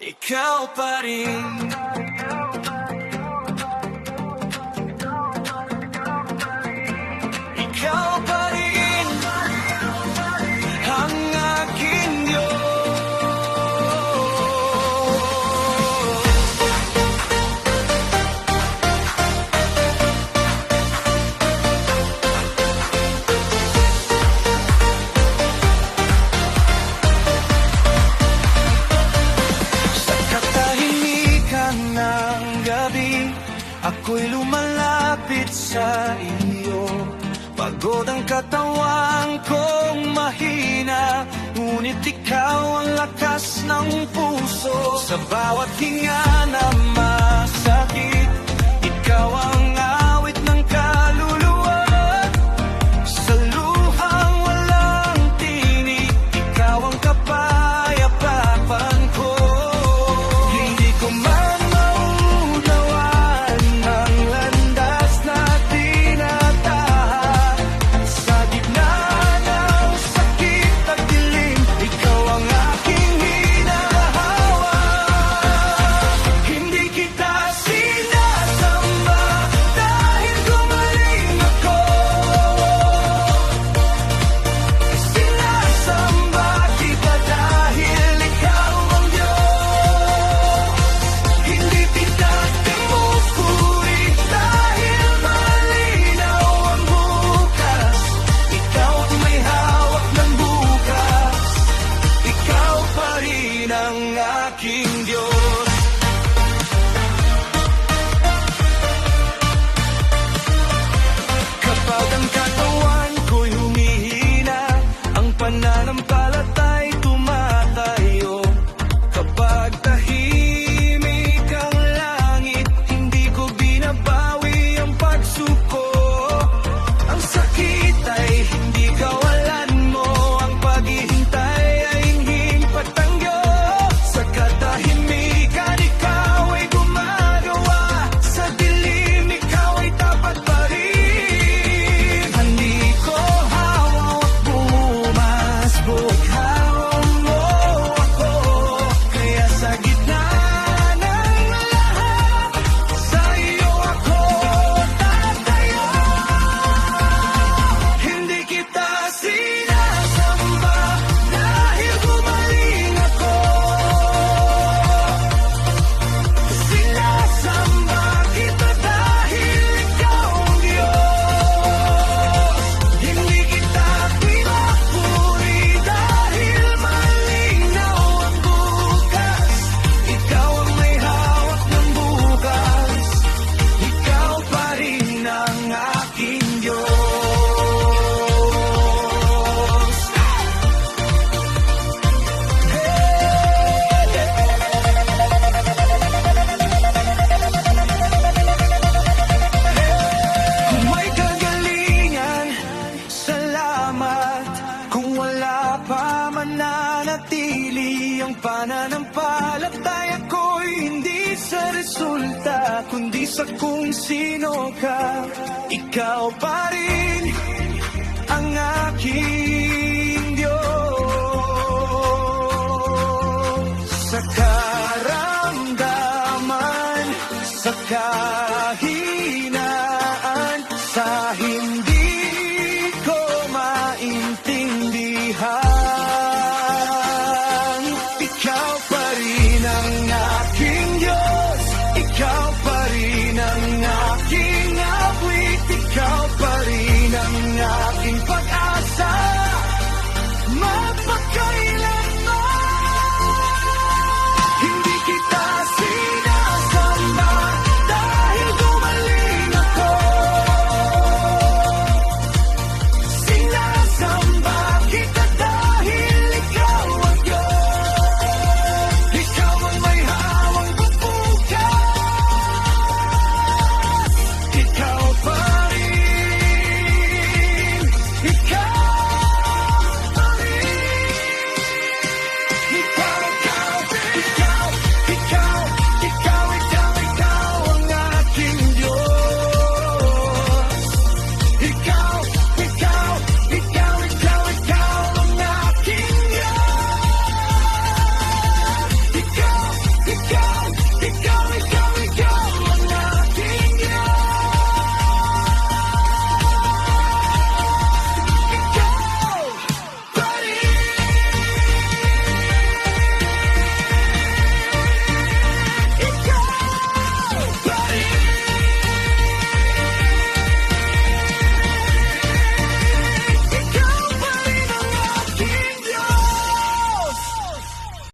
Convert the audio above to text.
ikaw pa rin. Ikaw pa rin ang aking Diyos. Sa katahimikan ng gabi, ako'y lumalapit sa iyo. Pagod ang katawan kong mahina, ngunit ikaw ang lakas ng puso. Sa bawat hinga na masakit, ikaw ang awit ng kaluluwa. Sa luhang walang tinig, ikaw ang kapayapaan ko. Hindi ko man maunawaan ang landas na tinatahan. Sa gitna ng sakit at dilim, ikaw ang aking hinahawa. Hindi kita sinasamba dahil gumaling ako. Sinasamba kita dahil ikaw ang Diyos. Hindi kita pinupuri dahil malinaw ang bukas. Ikaw ang may hawak ng bukas. Ikaw pa rin ang aking Diyos. Kapag ang katawan ko'y humihina, ang pananampalatay tumatayo. Kapag tahimik ang langit, hindi ko binabawi ang pagsuko. Ang sakit ay hindi kawalan mo, ang paghihintay ay hinging pagtanggo. Sa katahimikan, ikaw ay gumagawa. Sa dilim, ikaw ay tapat pa rin. Hindi ko hawak bumasbog, hawak mo ako. Kaya sa gitna ng lahat, sa iyo ako tatayo. Hindi kita sinasamba dahil gumaling ako. Sinasamba kita dahil ikaw ang Diyos. Hindi kita pinupuri dahil malinaw ang bukas. Ikaw ang may hawak ng bukas. Ikaw pa rin ang aking Diyos. Kung may kagalingan, salamat. Kung wala pa mananatili ang pananampalataya ko'y hindi sa resulta, kundi sa kung sino ka. Ikaw pa rin ang aking Diyos. Sa karamdaman, sa kahinaan, sa hindi ko maintindihan, ikaw pa rin ang